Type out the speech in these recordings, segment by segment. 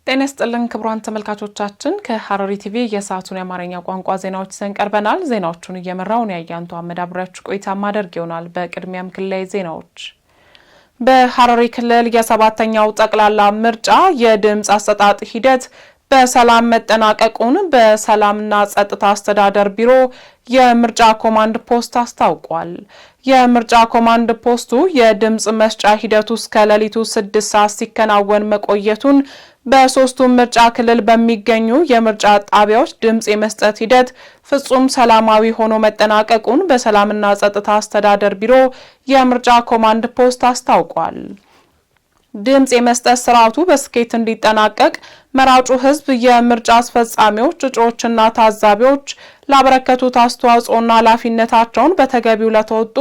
ጤና ይስጥልን ክቡራን ተመልካቾቻችን ከሐረሪ ቲቪ የሰዓቱን የአማርኛ ቋንቋ ዜናዎች ይዘን ቀርበናል። ዜናዎቹን እየመራው ነው ያያንቱ አመዳብራችሁ ቆይታ ማድረግ ይሆናል። በቅድሚያም ክልላዊ ዜናዎች። በሐረሪ ክልል የሰባተኛው ጠቅላላ ምርጫ የድምጽ አሰጣጥ ሂደት በሰላም መጠናቀቁን በሰላምና ጸጥታ አስተዳደር ቢሮ የምርጫ ኮማንድ ፖስት አስታውቋል። የምርጫ ኮማንድ ፖስቱ የድምጽ መስጫ ሂደቱ እስከ ሌሊቱ 6 ሰዓት ሲከናወን መቆየቱን በሶስቱም ምርጫ ክልል በሚገኙ የምርጫ ጣቢያዎች ድምጽ የመስጠት ሂደት ፍጹም ሰላማዊ ሆኖ መጠናቀቁን በሰላምና ጸጥታ አስተዳደር ቢሮ የምርጫ ኮማንድ ፖስት አስታውቋል። ድምጽ የመስጠት ስርዓቱ በስኬት እንዲጠናቀቅ መራጩ ህዝብ፣ የምርጫ አስፈጻሚዎች፣ እጩዎችና ታዛቢዎች ላበረከቱት አስተዋጽኦና ኃላፊነታቸውን በተገቢው ለተወጡ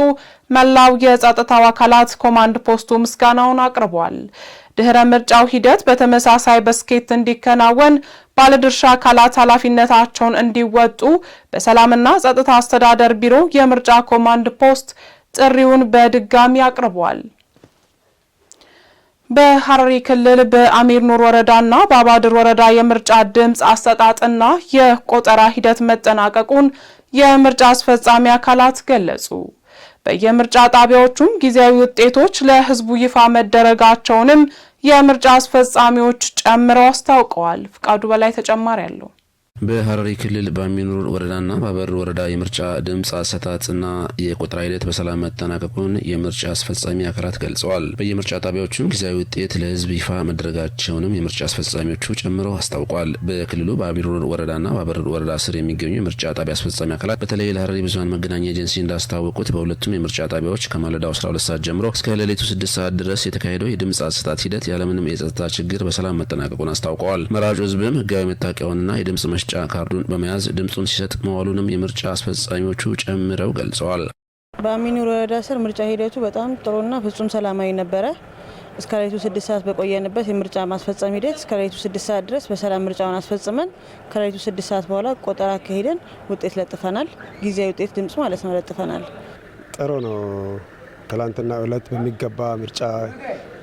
መላው የጸጥታው አካላት ኮማንድ ፖስቱ ምስጋናውን አቅርቧል። ድህረ ምርጫው ሂደት በተመሳሳይ በስኬት እንዲከናወን ባለድርሻ አካላት ኃላፊነታቸውን እንዲወጡ በሰላምና ጸጥታ አስተዳደር ቢሮ የምርጫ ኮማንድ ፖስት ጥሪውን በድጋሚ አቅርቧል። በሐረሪ ክልል በአሚር ኑር ወረዳና በአባድር ወረዳ የምርጫ ድምጽ አሰጣጥና የቆጠራ ሂደት መጠናቀቁን የምርጫ አስፈጻሚ አካላት ገለጹ። በየምርጫ ጣቢያዎቹም ጊዜያዊ ውጤቶች ለህዝቡ ይፋ መደረጋቸውንም የምርጫ አስፈጻሚዎች ጨምረው አስታውቀዋል። ፍቃዱ በላይ ተጨማሪ አለው። በሐረሪ ክልል በአሚር ኑር ወረዳና በአባድር ወረዳ የምርጫ ድምጽ አሰጣጥና የቆጠራ ሂደት በሰላም መጠናቀቁን የምርጫ አስፈጻሚ አካላት ገልጸዋል። በየምርጫ ጣቢያዎቹም ጊዜያዊ ውጤት ለህዝብ ይፋ መደረጋቸውንም የምርጫ አስፈጻሚዎቹ ጨምረው አስታውቀዋል። በክልሉ በአሚር ኑር ወረዳና በአባድር ወረዳ ስር የሚገኙ የምርጫ ጣቢያ አስፈጻሚ አካላት በተለይ ለሐረሪ ብዙሃን መገናኛ ኤጀንሲ እንዳስታወቁት በሁለቱም የምርጫ ጣቢያዎች ከማለዳው 12 ሰዓት ጀምሮ እስከ ሌሊቱ 6 ሰዓት ድረስ የተካሄደው የድምጽ አሰጣጥ ሂደት ያለምንም የጸጥታ ችግር በሰላም መጠናቀቁን አስታውቀዋል። መራጩ ህዝብም ህጋዊ መታወቂያውንና የድምጽ መስጫ ካርዱን በመያዝ ድምጹን ሲሰጥ መዋሉንም የምርጫ አስፈጻሚዎቹ ጨምረው ገልጸዋል። በአሚር ኑር ወረዳ ስር ምርጫ ሂደቱ በጣም ጥሩና ፍጹም ሰላማዊ ነበረ። እስከ ሌሊቱ 6 ሰዓት በቆየንበት የምርጫ ማስፈጸም ሂደት እስከ ሌሊቱ 6 ሰዓት ድረስ በሰላም ምርጫውን አስፈጽመን ከሌሊቱ 6 ሰዓት በኋላ ቆጠራ አካሄደን ውጤት ለጥፈናል። ጊዜያዊ ውጤት ድምጽ ማለት ነው ለጥፈናል። ጥሩ ነው። ትላንትና ዕለት በሚገባ ምርጫ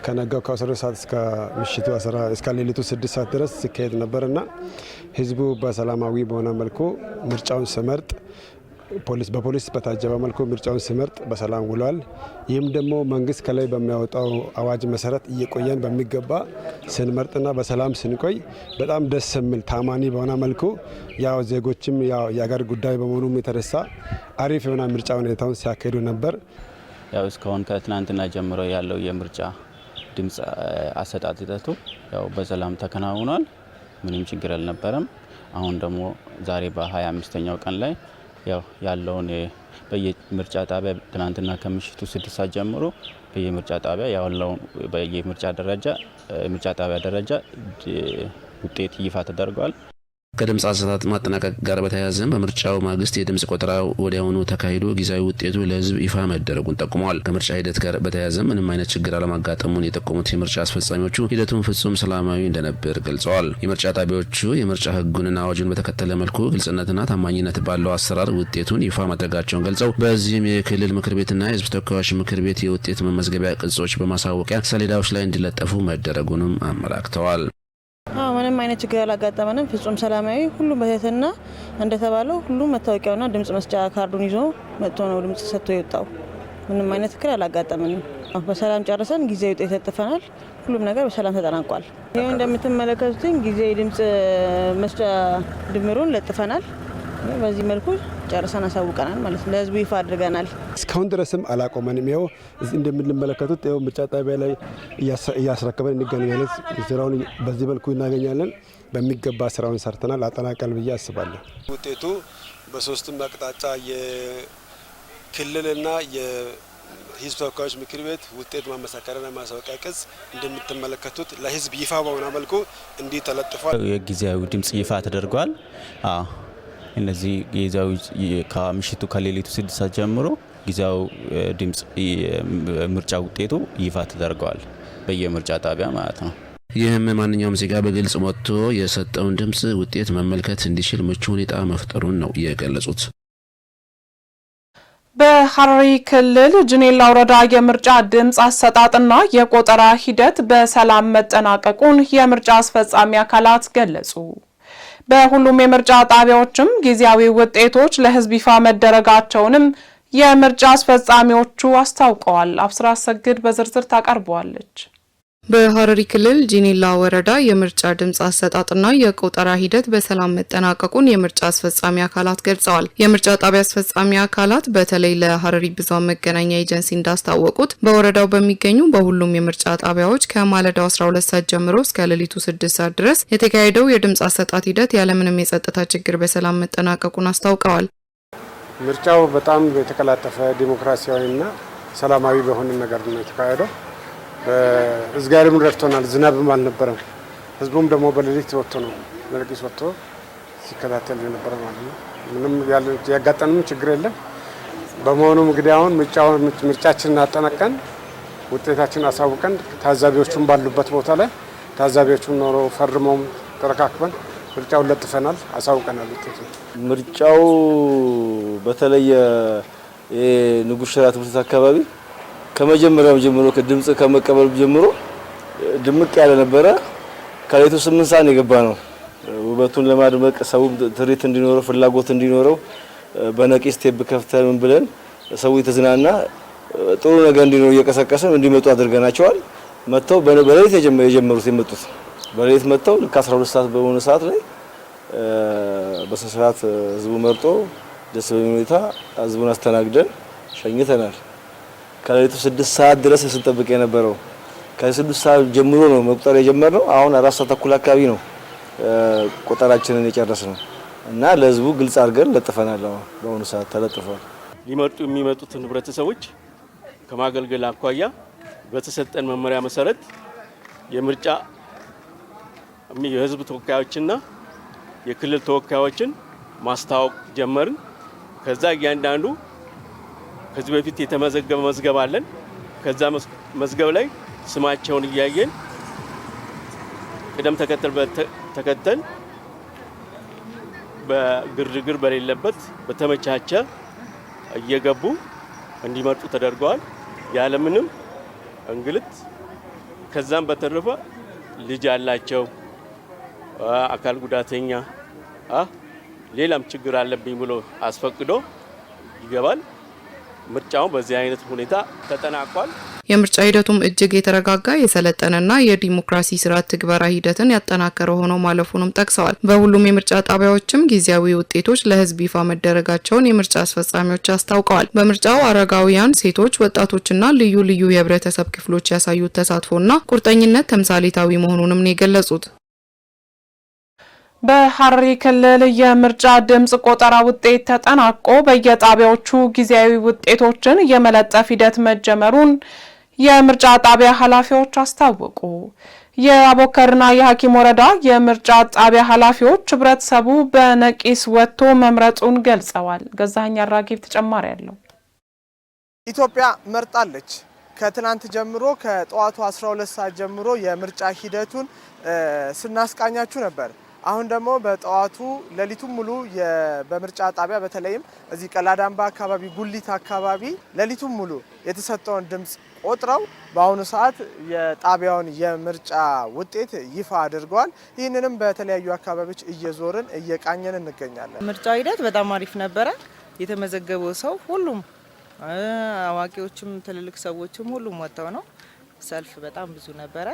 ከነጋው ከ12 ሰዓት እስከ ምሽቱ እስከ ሌሊቱ 6 ሰዓት ድረስ ሲካሄድ ነበርና ህዝቡ በሰላማዊ በሆነ መልኩ ምርጫውን ሲመርጥ በፖሊስ በታጀበ መልኩ ምርጫውን ሲመርጥ በሰላም ውሏል። ይህም ደግሞ መንግስት ከላይ በሚያወጣው አዋጅ መሰረት እየቆየን በሚገባ ስንመርጥና በሰላም ስንቆይ በጣም ደስ የሚል ታማኒ በሆነ መልኩ ያው ዜጎችም ያው የአገር ጉዳይ በመሆኑ የተነሳ አሪፍ የሆነ ምርጫ ሁኔታውን ሲያካሂዱ ነበር። ያው እስካሁን ከትናንትና ጀምሮ ያለው የምርጫ ድምጽ አሰጣጥ ሂደቱ ያው በሰላም ተከናውኗል። ምንም ችግር አልነበረም። አሁን ደግሞ ዛሬ በ25ኛው ቀን ላይ ያው ያለውን በየምርጫ ጣቢያ ትናንትና ከምሽቱ 6 ሰዓት ጀምሮ በየምርጫ ጣቢያ ያለውን በየምርጫ ጣቢያ ደረጃ ውጤት ይፋ ተደርጓል። ከድምጽ አሰጣጥ ማጠናቀቅ ጋር በተያያዘም በምርጫው ማግስት የድምጽ ቆጠራው ወዲያውኑ ተካሂዶ ጊዜያዊ ውጤቱ ለህዝብ ይፋ መደረጉን ጠቁመዋል። ከምርጫ ሂደት ጋር በተያያዘም ምንም አይነት ችግር አለማጋጠሙን የጠቆሙት የምርጫ አስፈጻሚዎቹ ሂደቱን ፍጹም ሰላማዊ እንደነበር ገልጸዋል። የምርጫ ጣቢያዎቹ የምርጫ ህጉንና አዋጁን በተከተለ መልኩ ግልጽነትና ታማኝነት ባለው አሰራር ውጤቱን ይፋ ማድረጋቸውን ገልጸው በዚህም የክልል ምክር ቤትና የህዝብ ተወካዮች ምክር ቤት የውጤት መመዝገቢያ ቅጾች በማሳወቂያ ሰሌዳዎች ላይ እንዲለጠፉ መደረጉንም አመላክተዋል። ምንም አይነት ችግር አላጋጠመንም። ፍጹም ሰላማዊ፣ ሁሉም በትህትና እንደተባለው ሁሉም መታወቂያውና ድምጽ መስጫ ካርዱን ይዞ መጥቶ ነው ድምጽ ሰጥቶ የወጣው። ምንም አይነት ችግር አላጋጠመንም። በሰላም ጨርሰን ጊዜያዊ ውጤት ለጥፈናል። ሁሉም ነገር በሰላም ተጠናቋል። ይሄው እንደምትመለከቱት ጊዜያዊ ድምጽ መስጫ ድምሩን ለጥፈናል። በዚህ መልኩ ጨርሰን አሳውቀናል ማለት ነው። ለህዝቡ ይፋ አድርገናል። እስካሁን ድረስም አላቆመንም። ይኸው እንደምንመለከቱት ይኸው ምርጫ ጣቢያ ላይ እያስረከበን እንገኛለን። ስራውን በዚህ መልኩ እናገኛለን። በሚገባ ስራውን ሰርተናል፣ አጠናቀል ብዬ አስባለሁ። ውጤቱ በሶስቱም አቅጣጫ የክልልና የህዝብ ተወካዮች ምክር ቤት ውጤት ማመሳከሪያና ማሳወቂያ ቅጽ እንደምትመለከቱት ለህዝብ ይፋ በሆነ መልኩ እንዲህ ተለጥፏል። የጊዜያዊ ድምጽ ይፋ ተደርጓል። እነዚህ ጊዜያዊ ከምሽቱ ከሌሊቱ 6 ሰዓት ጀምሮ ጊዜያዊ ድምጽ ምርጫ ውጤቱ ይፋ ተደርጓል በየምርጫ ጣቢያ ማለት ነው። ይህም ማንኛውም ዜጋ በግልጽ ወጥቶ የሰጠውን ድምጽ ውጤት መመልከት እንዲችል ምቹ ሁኔታ መፍጠሩን ነው የገለጹት። በሐረሪ ክልል ጂኔላ ወረዳ የምርጫ ድምጽ አሰጣጥና የቆጠራ ሂደት በሰላም መጠናቀቁን የምርጫ አስፈጻሚ አካላት ገለጹ። በሁሉም የምርጫ ጣቢያዎችም ጊዜያዊ ውጤቶች ለሕዝብ ይፋ መደረጋቸውንም የምርጫ አስፈጻሚዎቹ አስታውቀዋል። አብስራ አሰግድ በዝርዝር ታቀርበዋለች። በሐረሪ ክልል ጂኔላ ወረዳ የምርጫ ድምጽ አሰጣጥና የቆጠራ ሂደት በሰላም መጠናቀቁን የምርጫ አስፈጻሚ አካላት ገልጸዋል። የምርጫ ጣቢያ አስፈጻሚ አካላት በተለይ ለሐረሪ ብዙሃን መገናኛ ኤጀንሲ እንዳስታወቁት በወረዳው በሚገኙ በሁሉም የምርጫ ጣቢያዎች ከማለዳው 12 ሰዓት ጀምሮ እስከ ሌሊቱ 6 ሰዓት ድረስ የተካሄደው የድምጽ አሰጣጥ ሂደት ያለምንም የጸጥታ ችግር በሰላም መጠናቀቁን አስታውቀዋል። ምርጫው በጣም የተቀላጠፈ ዲሞክራሲያዊና ሰላማዊ በሆነ ነገር ነው የተካሄደው። በእዝጋሪም ረድቶናል። ዝናብም አልነበረም። ህዝቡም ደግሞ በሌሊት ወጥቶ ነው ለልቂስ ወጥቶ ሲከታተል የነበረ ማለት ነው። ምንም ያጋጠመን ችግር የለም። በመሆኑም እንግዲህ አሁን ምርጫችንን አጠናቀን ውጤታችንን አሳውቀን ታዛቢዎቹም ባሉበት ቦታ ላይ ታዛቢዎቹም ኖሮ ፈርመው ተረካክበን ምርጫውን ለጥፈናል፣ አሳውቀናል። ምርጫው በተለየ የንጉስ ሽራ ትምህርት አካባቢ ከመጀመሪያው ጀምሮ ከድምጽ ከመቀበል ጀምሮ ድምቅ ያለ ነበረ። ከሌቱ 8 ሰዓት የገባ ነው። ውበቱን ለማድመቅ ሰው ትርኢት እንዲኖረው ፍላጎት እንዲኖረው በነቂስ ቴብ ከፍተን ብለን ሰው የተዝናና ጥሩ ነገር እንዲኖር እየቀሰቀሰን እንዲመጡ አድርገናቸዋል። መተው በሌሊት የመጡት በሌሊት መተው ልክ 12 ሰዓት በሆነ ሰዓት ላይ በስነስርዓት ህዝቡ መርጦ ደስ በሚል ሁኔታ ህዝቡን አስተናግደን ሸኝተናል። ከሌሊቱ 6 ሰዓት ድረስ ስንጠብቅ የነበረው ከ6 ሰዓት ጀምሮ ነው መቁጠር የጀመርነው። አሁን 4 ሰዓት ተኩል አካባቢ ነው ቆጠራችንን የጨረስነው እና ለህዝቡ ግልጽ አድርገን ለጥፈናል። በአሁኑ ሰዓት ተለጥፏል። ሊመርጡ የሚመጡትን ህብረተሰቦች ከማገልገል አኳያ በተሰጠን መመሪያ መሰረት የምርጫ የህዝብ ተወካዮችና የክልል ተወካዮችን ማስተዋወቅ ጀመርን። ከዛ እያንዳንዱ ከዚህ በፊት የተመዘገበ መዝገብ አለን። ከዛ መዝገብ ላይ ስማቸውን እያየን ቅደም ተከተል በግርግር በሌለበት በተመቻቸ እየገቡ እንዲመርጡ ተደርገዋል ያለምንም እንግልት። ከዛም በተረፈ ልጅ ያላቸው አካል ጉዳተኛ ሌላም ችግር አለብኝ ብሎ አስፈቅዶ ይገባል። ምርጫው በዚህ አይነት ሁኔታ ተጠናቋል። የምርጫ ሂደቱም እጅግ የተረጋጋ የሰለጠነና የዲሞክራሲ ስርዓት ትግበራ ሂደትን ያጠናከረ ሆኖ ማለፉንም ጠቅሰዋል። በሁሉም የምርጫ ጣቢያዎችም ጊዜያዊ ውጤቶች ለህዝብ ይፋ መደረጋቸውን የምርጫ አስፈጻሚዎች አስታውቀዋል። በምርጫው አረጋውያን፣ ሴቶች፣ ወጣቶችና ልዩ ልዩ የህብረተሰብ ክፍሎች ያሳዩት ተሳትፎና ቁርጠኝነት ተምሳሌታዊ መሆኑንም ነው የገለጹት። በሐረሪ ክልል የምርጫ ድምጽ ቆጠራ ውጤት ተጠናቆ በየጣቢያዎቹ ጊዜያዊ ውጤቶችን የመለጠፍ ሂደት መጀመሩን የምርጫ ጣቢያ ኃላፊዎች አስታወቁ። የአቦከርና የሐኪም ወረዳ የምርጫ ጣቢያ ኃላፊዎች ህብረተሰቡ በነቂስ ወጥቶ መምረጡን ገልጸዋል። ገዛኸኝ አራጊብ ተጨማሪ ያለው። ኢትዮጵያ መርጣለች። ከትናንት ጀምሮ ከጠዋቱ 12 ሰዓት ጀምሮ የምርጫ ሂደቱን ስናስቃኛችሁ ነበር። አሁን ደግሞ በጠዋቱ ሌሊቱን ሙሉ በምርጫ ጣቢያ በተለይም እዚህ ቀላዳምባ አካባቢ ጉሊት አካባቢ ሌሊቱን ሙሉ የተሰጠውን ድምጽ ቆጥረው በአሁኑ ሰዓት የጣቢያውን የምርጫ ውጤት ይፋ አድርገዋል። ይህንንም በተለያዩ አካባቢዎች እየዞርን እየቃኘን እንገኛለን። ምርጫው ሂደት በጣም አሪፍ ነበረ። የተመዘገበው ሰው ሁሉም አዋቂዎችም ትልልቅ ሰዎችም ሁሉም ወጥተው ነው። ሰልፍ በጣም ብዙ ነበረ።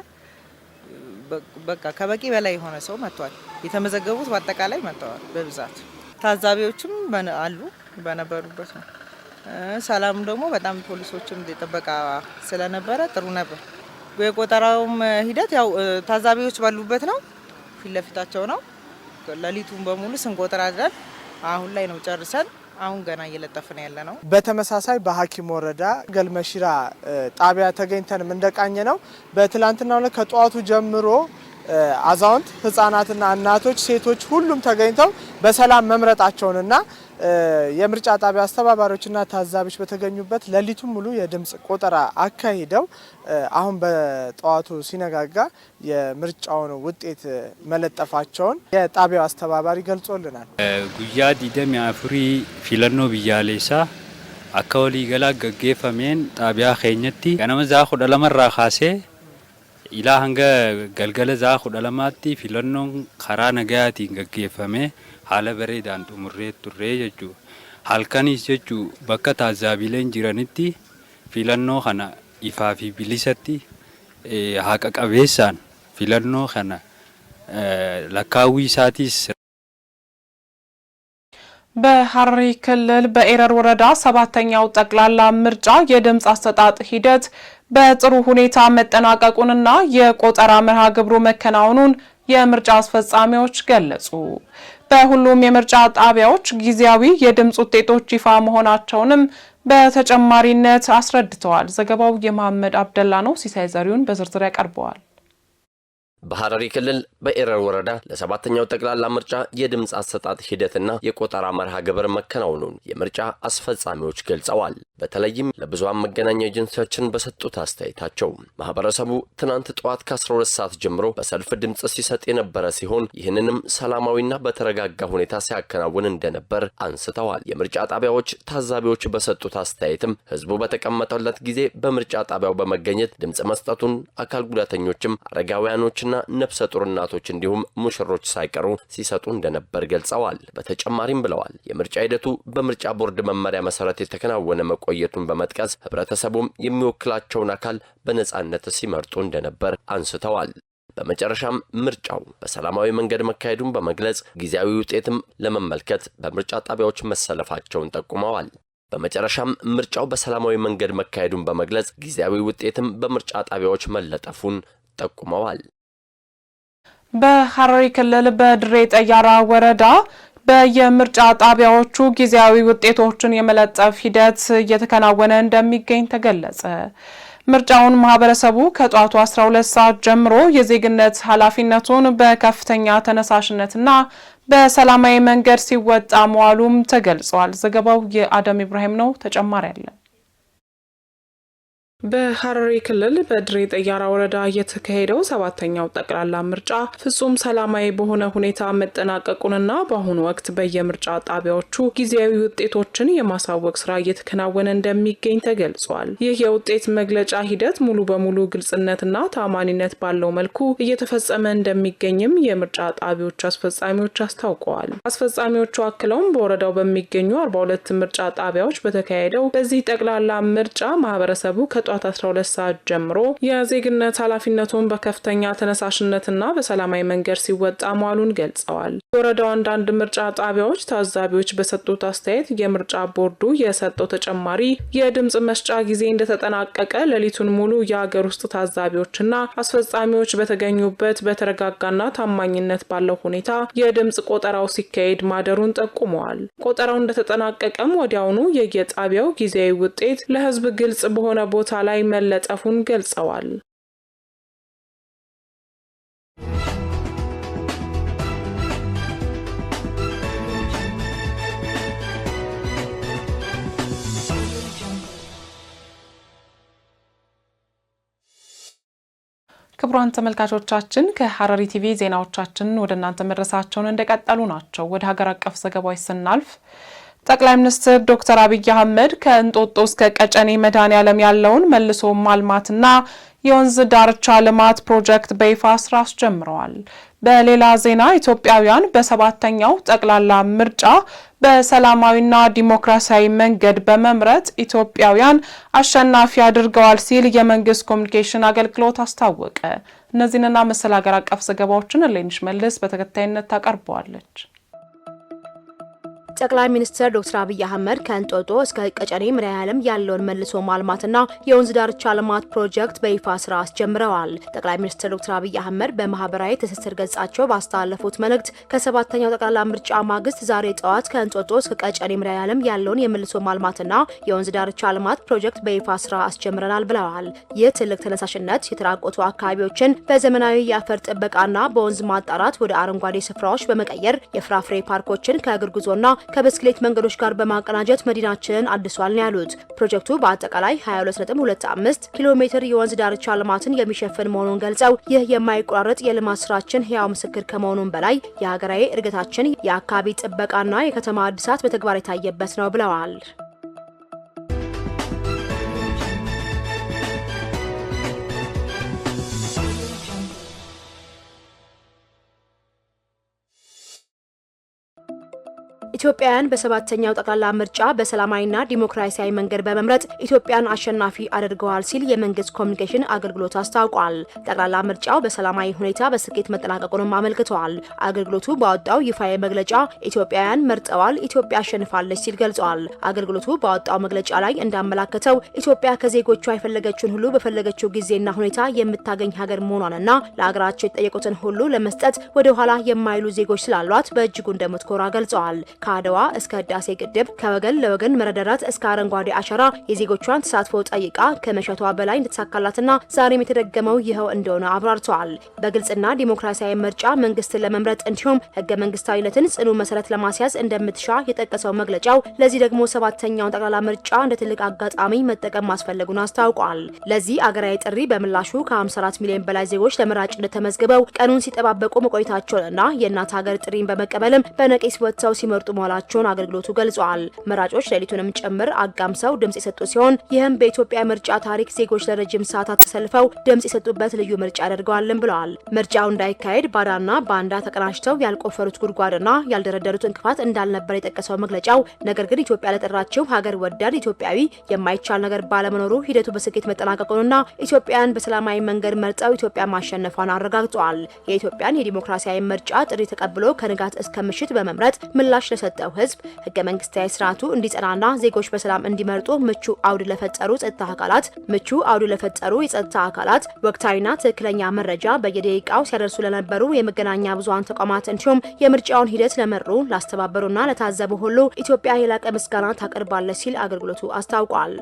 በቃ ከበቂ በላይ የሆነ ሰው መጥቷል። የተመዘገቡት በአጠቃላይ መጥተዋል በብዛት። ታዛቢዎችም አሉ በነበሩበት ነው። ሰላም ደግሞ በጣም ፖሊሶችም ጥበቃ ስለነበረ ጥሩ ነበር። የቆጠራውም ሂደት ያው ታዛቢዎች ባሉበት ነው፣ ፊት ለፊታቸው ነው። ሌሊቱን በሙሉ ስንቆጥር አድረን አሁን ላይ ነው ጨርሰን አሁን ገና እየለጠፍን ያለ ነው። በተመሳሳይ በሐኪም ወረዳ ገልመሽራ ጣቢያ ተገኝተንም እንደቃኘ ነው። በትላንትናው ዕለት ከጠዋቱ ጀምሮ አዛውንት፣ ህጻናትና እናቶች፣ ሴቶች ሁሉም ተገኝተው በሰላም መምረጣቸውንና የምርጫ ጣቢያ አስተባባሪዎችና ታዛቢዎች በተገኙበት ሌሊቱን ሙሉ የድምጽ ቆጠራ አካሂደው አሁን በጠዋቱ ሲነጋጋ የምርጫውን ውጤት መለጠፋቸውን የጣቢያው አስተባባሪ ገልጾልናል። ጉያ ዲደም ያፍሪ ፊለኖ ብያሌሳ አካውሊ ገላገገፈሜን ጣቢያ ኸኝቲ ገነመዛ ኹደለመራ ኻሴ ኢላ አንገ ገልገለ ዛ ኹደለማቲ ፊለኖን ኸራ ነገያቲ ገገፈሜ ሐለ በሬዳን ጡሙሬ ቱሬ ጀጁ halkanis jechu bakka taazaabileen jiranitti filannoo kana ifaa fi bilisatti haqa qabeessaan filannoo kana lakkaawii isaatis በሐረሪ ክልል በኤረር ወረዳ 7ኛው ጠቅላላ ምርጫ የድምጽ አሰጣጥ ሂደት በጥሩ ሁኔታ መጠናቀቁንና የቆጠራ መርሃ ግብሩ መከናወኑን የምርጫ አስፈጻሚዎች ገለጹ። በሁሉም የምርጫ ጣቢያዎች ጊዜያዊ የድምጽ ውጤቶች ይፋ መሆናቸውንም በተጨማሪነት አስረድተዋል። ዘገባው የመሐመድ አብደላ ነው። ሲሳይ ዘሪሁን በዝርዝር ያቀርበዋል። በሐረሪ ክልል በኤረር ወረዳ ለ7ኛው ጠቅላላ ምርጫ የድምጽ አሰጣጥ ሂደትና የቆጠራ መርሃ ግብር መከናወኑን የምርጫ አስፈጻሚዎች ገልጸዋል። በተለይም ለብዙሃን መገናኛ ኤጀንሲዎችን በሰጡት አስተያየታቸው ማህበረሰቡ ትናንት ጠዋት ከ12 ሰዓት ጀምሮ በሰልፍ ድምጽ ሲሰጥ የነበረ ሲሆን ይህንንም ሰላማዊና በተረጋጋ ሁኔታ ሲያከናውን እንደነበር አንስተዋል። የምርጫ ጣቢያዎች ታዛቢዎች በሰጡት አስተያየትም ህዝቡ በተቀመጠለት ጊዜ በምርጫ ጣቢያው በመገኘት ድምጽ መስጠቱን አካል ጉዳተኞችም አረጋውያኖች ነፍሰ ጡር እናቶች እንዲሁም ሙሽሮች ሳይቀሩ ሲሰጡ እንደነበር ገልጸዋል። በተጨማሪም ብለዋል የምርጫ ሂደቱ በምርጫ ቦርድ መመሪያ መሰረት የተከናወነ መቆየቱን በመጥቀስ ህብረተሰቡም የሚወክላቸውን አካል በነጻነት ሲመርጡ እንደነበር አንስተዋል። በመጨረሻም ምርጫው በሰላማዊ መንገድ መካሄዱን በመግለጽ ጊዜያዊ ውጤትም ለመመልከት በምርጫ ጣቢያዎች መሰለፋቸውን ጠቁመዋል። በመጨረሻም ምርጫው በሰላማዊ መንገድ መካሄዱን በመግለጽ ጊዜያዊ ውጤትም በምርጫ ጣቢያዎች መለጠፉን ጠቁመዋል። በሐረሪ ክልል በድሬ ጠያራ ወረዳ በየምርጫ ጣቢያዎቹ ጊዜያዊ ውጤቶችን የመለጠፍ ሂደት እየተከናወነ እንደሚገኝ ተገለጸ። ምርጫውን ማህበረሰቡ ከጧቱ 12 ሰዓት ጀምሮ የዜግነት ኃላፊነቱን በከፍተኛ ተነሳሽነትና በሰላማዊ መንገድ ሲወጣ መዋሉም ተገልጿል። ዘገባው የአደም ኢብራሂም ነው። ተጨማሪ አለ። በሐረሪ ክልል በድሬ ጠያራ ወረዳ የተካሄደው 7ኛው ጠቅላላ ምርጫ ፍጹም ሰላማዊ በሆነ ሁኔታ መጠናቀቁንና በአሁኑ ወቅት በየምርጫ ጣቢያዎቹ ጊዜያዊ ውጤቶችን የማሳወቅ ስራ እየተከናወነ እንደሚገኝ ተገልጿል። ይህ የውጤት መግለጫ ሂደት ሙሉ በሙሉ ግልጽነትና ታማኒነት ባለው መልኩ እየተፈጸመ እንደሚገኝም የምርጫ ጣቢያዎች አስፈጻሚዎች አስታውቀዋል። አስፈጻሚዎቹ አክለውም በወረዳው በሚገኙ 42 ምርጫ ጣቢያዎች በተካሄደው በዚህ ጠቅላላ ምርጫ ማህበረሰቡ ከጧት 12 ሰዓት ጀምሮ የዜግነት ኃላፊነቱን በከፍተኛ ተነሳሽነትና በሰላማዊ መንገድ ሲወጣ መዋሉን ገልጸዋል። የወረዳው አንዳንድ ምርጫ ጣቢያዎች ታዛቢዎች በሰጡት አስተያየት የምርጫ ቦርዱ የሰጠው ተጨማሪ የድምጽ መስጫ ጊዜ እንደተጠናቀቀ ሌሊቱን ሙሉ የሀገር ውስጥ ታዛቢዎችና አስፈጻሚዎች በተገኙበት በተረጋጋና ታማኝነት ባለው ሁኔታ የድምጽ ቆጠራው ሲካሄድ ማደሩን ጠቁመዋል። ቆጠራው እንደተጠናቀቀም ወዲያውኑ የየጣቢያው ጊዜያዊ ውጤት ለህዝብ ግልጽ በሆነ ቦታ ላይ መለጠፉን ገልጸዋል። ክቡራን ተመልካቾቻችን ከሐረሪ ቲቪ ዜናዎቻችን ወደ እናንተ መድረሳቸውን እንደቀጠሉ ናቸው። ወደ ሀገር አቀፍ ዘገባዎች ስናልፍ ጠቅላይ ሚኒስትር ዶክተር አብይ አህመድ ከእንጦጦ እስከ ቀጨኔ መድኃኔዓለም ያለውን መልሶ ማልማትና የወንዝ ዳርቻ ልማት ፕሮጀክት በይፋ ስራ አስጀምረዋል። በሌላ ዜና ኢትዮጵያውያን በ7ኛው ጠቅላላ ምርጫ በሰላማዊና ዲሞክራሲያዊ መንገድ በመምረጥ ኢትዮጵያውያን አሸናፊ አድርገዋል ሲል የመንግስት ኮሚኒኬሽን አገልግሎት አስታወቀ። እነዚህንና መሰል ሀገር አቀፍ ዘገባዎችን ሌንሽ መልስ በተከታይነት ታቀርበዋለች። ጠቅላይ ሚኒስትር ዶክተር አብይ አህመድ ከእንጦጦ እስከ ቀጨኔ መድኃኔዓለም ያለውን መልሶ ማልማትና የወንዝ ዳርቻ ልማት ፕሮጀክት በይፋ ስራ አስጀምረዋል። ጠቅላይ ሚኒስትር ዶክተር አብይ አህመድ በማህበራዊ ትስስር ገጻቸው ባስተላለፉት መልእክት ከ7ኛው ጠቅላላ ምርጫ ማግስት ዛሬ ጠዋት ከእንጦጦ እስከ ቀጨኔ መድኃኔዓለም ያለውን የመልሶ ማልማትና የወንዝ ዳርቻ ልማት ፕሮጀክት በይፋ ስራ አስጀምረናል ብለዋል። ይህ ትልቅ ተነሳሽነት የተራቆቱ አካባቢዎችን በዘመናዊ የአፈር ጥበቃና በወንዝ ማጣራት ወደ አረንጓዴ ስፍራዎች በመቀየር የፍራፍሬ ፓርኮችን ከእግር ጉዞና ከብስክሌት መንገዶች ጋር በማቀናጀት መዲናችንን አድሷል ነው ያሉት። ፕሮጀክቱ በአጠቃላይ 22.25 ኪሎ ሜትር የወንዝ ዳርቻ ልማትን የሚሸፍን መሆኑን ገልጸው ይህ የማይቆራረጥ የልማት ስራችን ህያው ምስክር ከመሆኑም በላይ የሀገራዊ እድገታችን የአካባቢ ጥበቃና የከተማ አዲሳት በተግባር የታየበት ነው ብለዋል። ኢትዮጵያውያን በሰባተኛው ጠቅላላ ምርጫ በሰላማዊና ዲሞክራሲያዊ መንገድ በመምረጥ ኢትዮጵያን አሸናፊ አድርገዋል ሲል የመንግስት ኮሚኒኬሽን አገልግሎት አስታውቋል። ጠቅላላ ምርጫው በሰላማዊ ሁኔታ በስኬት መጠናቀቁንም አመልክተዋል። አገልግሎቱ ባወጣው ይፋዊ መግለጫ ኢትዮጵያውያን መርጠዋል፣ ኢትዮጵያ አሸንፋለች ሲል ገልጿል። አገልግሎቱ ባወጣው መግለጫ ላይ እንዳመላከተው ኢትዮጵያ ከዜጎቿ የፈለገችውን ሁሉ በፈለገችው ጊዜና ሁኔታ የምታገኝ ሀገር መሆኗንና ለሀገራቸው የተጠየቁትን ሁሉ ለመስጠት ወደ ኋላ የማይሉ ዜጎች ስላሏት በእጅጉ እንደምትኮራ ገልጸዋል። ከአድዋ እስከ ህዳሴ ግድብ ከወገን ለወገን መረዳዳት እስከ አረንጓዴ አሻራ የዜጎቿን ተሳትፎ ጠይቃ ከመሸቷ በላይ እንድትሳካላትና ዛሬም የተደገመው ይኸው እንደሆነ አብራርተዋል። በግልጽና ዲሞክራሲያዊ ምርጫ መንግስትን ለመምረጥ እንዲሁም ህገ መንግስታዊነትን ጽኑ መሰረት ለማስያዝ እንደምትሻ የጠቀሰው መግለጫው ለዚህ ደግሞ ሰባተኛውን ጠቅላላ ምርጫ እንደ ትልቅ አጋጣሚ መጠቀም ማስፈለጉን አስታውቋል። ለዚህ አገራዊ ጥሪ በምላሹ ከ54 ሚሊዮን በላይ ዜጎች ለመራጭነት ተመዝግበው ቀኑን ሲጠባበቁ መቆየታቸውንና የእናት ሀገር ጥሪን በመቀበልም በነቂስ ወጥተው ሲመርጡ መዋላቸውን አገልግሎቱ ገልጿል። መራጮች ሌሊቱንም ጭምር አጋምሰው ድምጽ የሰጡ ሲሆን ይህም በኢትዮጵያ ምርጫ ታሪክ ዜጎች ለረጅም ሰዓታት ተሰልፈው ድምጽ የሰጡበት ልዩ ምርጫ ያደርገዋልም ብለዋል። ምርጫው እንዳይካሄድ ባዳና ባንዳ ተቀናጅተው ያልቆፈሩት ጉድጓድና ያልደረደሩት እንቅፋት እንዳልነበር የጠቀሰው መግለጫው ነገር ግን ኢትዮጵያ ለጠራችው ሀገር ወዳድ ኢትዮጵያዊ የማይቻል ነገር ባለመኖሩ ሂደቱ በስኬት መጠናቀቁንና ኢትዮጵያን በሰላማዊ መንገድ መርጠው ኢትዮጵያ ማሸነፏን አረጋግጧል። የኢትዮጵያን የዲሞክራሲያዊ ምርጫ ጥሪ ተቀብሎ ከንጋት እስከ ምሽት በመምረጥ ምላሽ ለሰጠው ህዝብ ህገ መንግስታዊ ስርዓቱ እንዲጸናና ዜጎች በሰላም እንዲመርጡ ምቹ አውድ ለፈጠሩ የጸጥታ አካላት ወቅታዊና ትክክለኛ መረጃ በየደቂቃው ሲያደርሱ ለነበሩ የመገናኛ ብዙሃን ተቋማት እንዲሁም የምርጫውን ሂደት ለመሩ ላስተባበሩና ለታዘቡ ሁሉ ኢትዮጵያ የላቀ ምስጋና ታቀርባለች ሲል አገልግሎቱ አስታውቋል።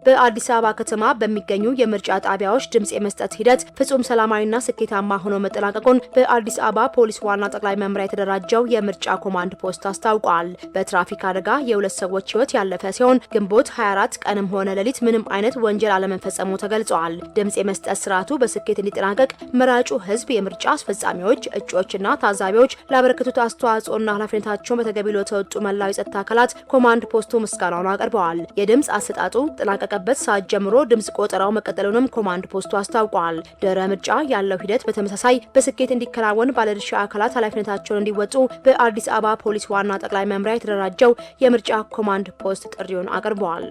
በአዲስ አበባ ከተማ በሚገኙ የምርጫ ጣቢያዎች ድምጽ የመስጠት ሂደት ፍጹም ሰላማዊና ስኬታማ ሆኖ መጠናቀቁን በአዲስ አበባ ፖሊስ ዋና ጠቅላይ መምሪያ የተደራጀው የምርጫ ኮማንድ ፖስት አስታውቋል። በትራፊክ አደጋ የሁለት ሰዎች ህይወት ያለፈ ሲሆን ግንቦት 24 ቀንም ሆነ ሌሊት ምንም አይነት ወንጀል አለመፈጸሙ ተገልጿል። ድምጽ የመስጠት ስርዓቱ በስኬት እንዲጠናቀቅ መራጩ ህዝብ፣ የምርጫ አስፈጻሚዎች፣ እጩዎችና ታዛቢዎች ላበረከቱት አስተዋጽኦና ኃላፊነታቸውን በተገቢው ለተወጡ መላው የጸጥታ አካላት ኮማንድ ፖስቱ ምስጋናውን አቅርበዋል። የድምጽ አሰጣጡ ተጠናቀቀበት ሰዓት ጀምሮ ድምጽ ቆጠራው መቀጠሉንም ኮማንድ ፖስቱ አስታውቋል። ድህረ ምርጫ ያለው ሂደት በተመሳሳይ በስኬት እንዲከናወን ባለድርሻ አካላት ኃላፊነታቸውን እንዲወጡ በአዲስ አበባ ፖሊስ ዋና ጠቅላይ መምሪያ የተደራጀው የምርጫ ኮማንድ ፖስት ጥሪውን አቅርበዋል።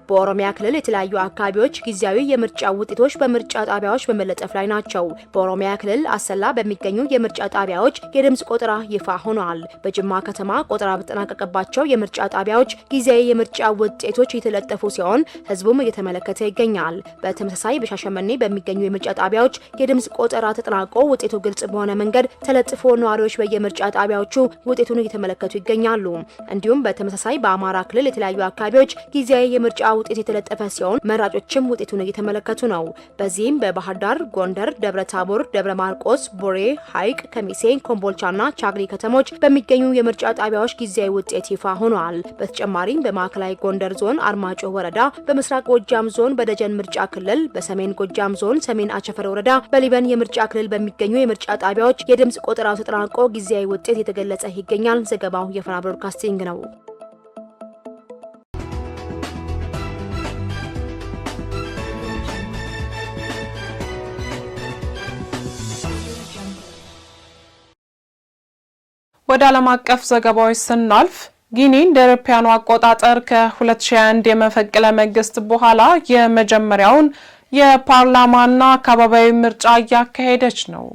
በኦሮሚያ ክልል የተለያዩ አካባቢዎች ጊዜያዊ የምርጫ ውጤቶች በምርጫ ጣቢያዎች በመለጠፍ ላይ ናቸው። በኦሮሚያ ክልል አሰላ በሚገኙ የምርጫ ጣቢያዎች የድምጽ ቆጠራ ይፋ ሆኗል። በጅማ ከተማ ቆጠራ በተጠናቀቀባቸው የምርጫ ጣቢያዎች ጊዜያዊ የምርጫ ውጤቶች እየተለጠፉ ሲሆን ህዝቡም እየተመለከተ ይገኛል። በተመሳሳይ በሻሸመኔ በሚገኙ የምርጫ ጣቢያዎች የድምጽ ቆጠራ ተጠናቆ ውጤቱ ግልጽ በሆነ መንገድ ተለጥፎ ነዋሪዎች በየምርጫ ጣቢያዎቹ ውጤቱን እየተመለከቱ ይገኛሉ። እንዲሁም በተመሳሳይ በአማራ ክልል የተለያዩ አካባቢዎች ጊዜያዊ የምርጫ ውጤት የተለጠፈ ሲሆን መራጮችም ውጤቱን እየተመለከቱ ነው። በዚህም በባህር ዳር፣ ጎንደር፣ ደብረ ታቦር፣ ደብረ ማርቆስ፣ ቦሬ፣ ሐይቅ፣ ከሚሴ፣ ኮምቦልቻና ቻግኒ ከተሞች በሚገኙ የምርጫ ጣቢያዎች ጊዜያዊ ውጤት ይፋ ሆኗል። በተጨማሪም በማዕከላዊ ጎንደር ዞን አርማጮ ወረዳ፣ በምስራቅ ጎጃም ዞን በደጀን ምርጫ ክልል፣ በሰሜን ጎጃም ዞን ሰሜን አቸፈር ወረዳ በሊበን የምርጫ ክልል በሚገኙ የምርጫ ጣቢያዎች የድምጽ ቆጠራው ተጠናቆ ጊዜያዊ ውጤት የተገለጸ ይገኛል። ዘገባው የፋና ብሮድካስቲንግ ነው። ወደ ዓለም አቀፍ ዘገባዎች ስናልፍ ጊኒ እንደ አውሮፓውያኑ አቆጣጠር ከ2001 የመፈንቅለ መንግስት በኋላ የመጀመሪያውን የፓርላማና አካባቢያዊ ምርጫ እያካሄደች ነው።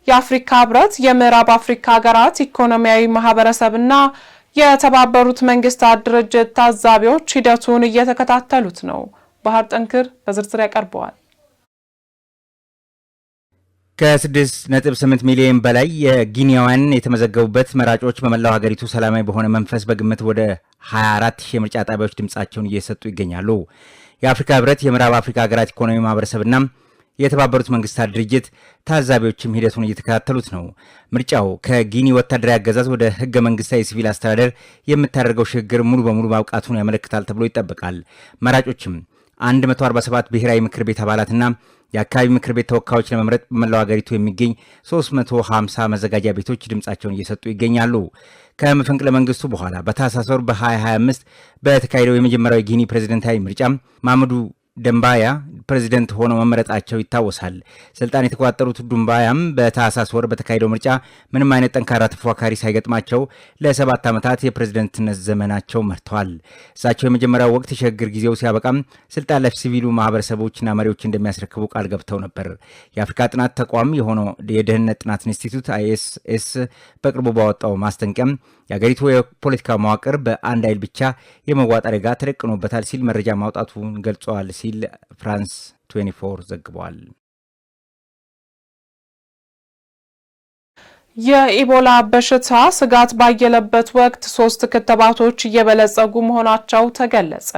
የአፍሪካ ህብረት፣ የምዕራብ አፍሪካ ሀገራት ኢኮኖሚያዊ ማህበረሰብና የተባበሩት መንግስታት ድርጅት ታዛቢዎች ሂደቱን እየተከታተሉት ነው። ባህር ጠንክር በዝርዝር ያቀርበዋል። ከ6.8 ሚሊዮን በላይ የጊኒያውያን የተመዘገቡበት መራጮች በመላው ሀገሪቱ ሰላማዊ በሆነ መንፈስ በግምት ወደ 24,000 የምርጫ ጣቢያዎች ድምጻቸውን እየሰጡ ይገኛሉ። የአፍሪካ ህብረት፣ የምዕራብ አፍሪካ ሀገራት ኢኮኖሚ ማህበረሰብና የተባበሩት መንግስታት ድርጅት ታዛቢዎችም ሂደቱን እየተከታተሉት ነው። ምርጫው ከጊኒ ወታደራዊ አገዛዝ ወደ ህገ መንግስታዊ የሲቪል አስተዳደር የምታደርገው ሽግግር ሙሉ በሙሉ ማብቃቱን ያመለክታል ተብሎ ይጠበቃል። መራጮችም 147 ብሔራዊ ምክር ቤት አባላትና የአካባቢ ምክር ቤት ተወካዮች ለመምረጥ በመላው ሀገሪቱ የሚገኝ 350 መዘጋጃ ቤቶች ድምጻቸውን እየሰጡ ይገኛሉ። ከመፈንቅለ መንግስቱ በኋላ በታህሳስ ወር በ2025 በተካሄደው የመጀመሪያው ጊኒ ፕሬዝዳንታዊ ምርጫ ማመዱ ደምባያ ፕሬዝዳንት ሆነው መመረጣቸው ይታወሳል። ስልጣን የተቆጣጠሩት ዱምባያም በታህሳስ ወር በተካሄደው ምርጫ ምንም አይነት ጠንካራ ተፎካካሪ ሳይገጥማቸው ለ7 ዓመታት የፕሬዝዳንትነት ዘመናቸው መርተዋል። እሳቸው የመጀመሪያው ወቅት የሽግግር ጊዜው ሲያበቃም ስልጣን ለሲቪሉ ማህበረሰቦችና መሪዎች እንደሚያስረክቡ ቃል ገብተው ነበር። የአፍሪካ ጥናት ተቋም የሆነው የደህንነት ጥናት ኢንስቲትዩት ISS በቅርቡ ባወጣው ማስጠንቀቂያም የአገሪቱ የፖለቲካ መዋቅር በአንድ ኃይል ብቻ የመዋጥ አደጋ ተደቅኖበታል ሲል መረጃ ማውጣቱን ገልጿል ሲል ፍራንስ 24 ዘግቧል። የኢቦላ በሽታ ስጋት ባየለበት ወቅት 3 ክትባቶች እየበለጸጉ መሆናቸው ተገለጸ።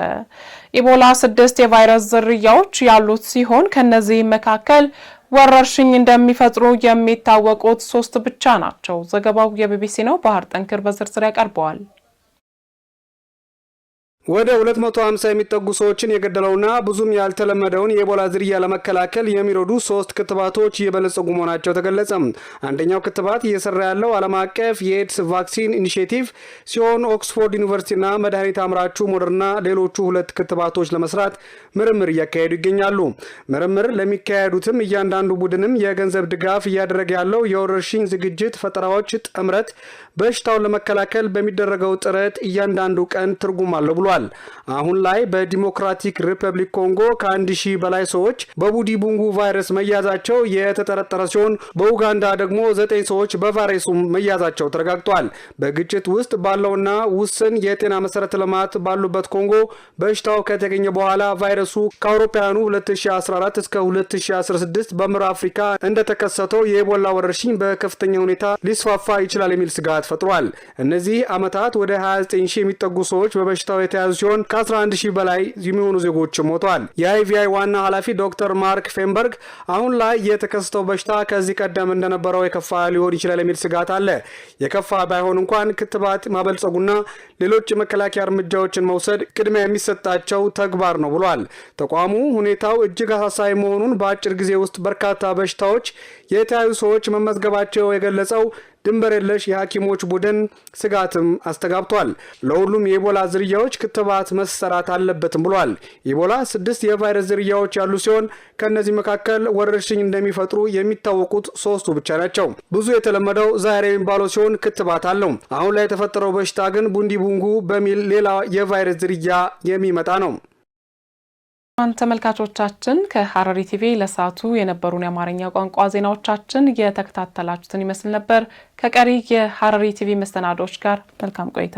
ኢቦላ 6 የቫይረስ ዝርያዎች ያሉት ሲሆን ከነዚህ መካከል ወረርሽኝ እንደሚፈጥሩ የሚታወቁት 3 ብቻ ናቸው። ዘገባው የቢቢሲ ነው። ባህር ጠንክር በዝርዝር ያቀርበዋል። ወደ 250 የሚጠጉ ሰዎችን የገደለውና ብዙም ያልተለመደውን የኢቦላ ዝርያ ለመከላከል የሚረዱ 3 ክትባቶች እየበለጸጉ መሆናቸው ተገለጸ። አንደኛው ክትባት እየሰራ ያለው ዓለም አቀፍ የኤድስ ቫክሲን ኢኒሼቲቭ ሲሆን ኦክስፎርድ ዩኒቨርሲቲና መድኃኒት አምራቹ ሞደርና ሌሎቹ 2 ክትባቶች ለመስራት ምርምር እያካሄዱ ይገኛሉ። ምርምር ለሚካሄዱትም እያንዳንዱ ቡድንም የገንዘብ ድጋፍ እያደረገ ያለው የወረርሽኝ ዝግጅት ፈጠራዎች ጥምረት በሽታውን ለመከላከል በሚደረገው ጥረት እያንዳንዱ ቀን ትርጉም አለው ብሏል። አሁን ላይ በዲሞክራቲክ ሪፐብሊክ ኮንጎ ከ1000 በላይ ሰዎች በቡዲ ቡንጉ ቫይረስ መያዛቸው የተጠረጠረ ሲሆን በኡጋንዳ ደግሞ 9 ሰዎች በቫይረሱ መያዛቸው ተረጋግጧል። በግጭት ውስጥ ባለውና ውስን የጤና መሰረተ ልማት ባሉበት ኮንጎ በሽታው ከተገኘ በኋላ ቫይረሱ ከአውሮፓውያኑ 2014 እስከ 2016 በምዕራብ አፍሪካ እንደተከሰተው የኢቦላ ወረርሽኝ በከፍተኛ ሁኔታ ሊስፋፋ ይችላል የሚል ስጋት ፈጥሯል። እነዚህ ዓመታት ወደ 29000 የሚጠጉ ሰዎች በበሽታው የተያዙ ሲሆን ከ11000 በላይ የሚሆኑ ዜጎች ሞተዋል። የአይቪአይ ዋና ኃላፊ ዶክተር ማርክ ፌንበርግ አሁን ላይ የተከሰተው በሽታ ከዚህ ቀደም እንደነበረው የከፋ ሊሆን ይችላል የሚል ስጋት አለ። የከፋ ባይሆን እንኳን ክትባት ማበልጸጉና ሌሎች የመከላከያ እርምጃዎችን መውሰድ ቅድሚያ የሚሰጣቸው ተግባር ነው ብሏል። ተቋሙ ሁኔታው እጅግ አሳሳቢ መሆኑን በአጭር ጊዜ ውስጥ በርካታ በሽታዎች የተያዙ ሰዎች መመዝገባቸው የገለጸው ድንበር የለሽ የሐኪሞች ቡድን ስጋትም አስተጋብቷል። ለሁሉም የኢቦላ ዝርያዎች ክትባት መሰራት አለበትም ብሏል። ኢቦላ 6 የቫይረስ ዝርያዎች ያሉ ሲሆን ከነዚህ መካከል ወረርሽኝ እንደሚፈጥሩ የሚታወቁት 3ቱ ብቻ ናቸው። ብዙ የተለመደው ዛሬ የሚባለው ሲሆን ክትባት አለው። አሁን ላይ የተፈጠረው በሽታ ግን ቡንዲ ቡንጉ በሚል ሌላ የቫይረስ ዝርያ የሚመጣ ነው። ተመልካቾቻችን ከሐረሪ ቲቪ ለሰዓቱ የነበሩን የአማርኛ ቋንቋ ዜናዎቻችን የተከታተላችሁትን ይመስል ነበር። ከቀሪ የሐረሪ ቲቪ መሰናዶች ጋር መልካም ቆይታ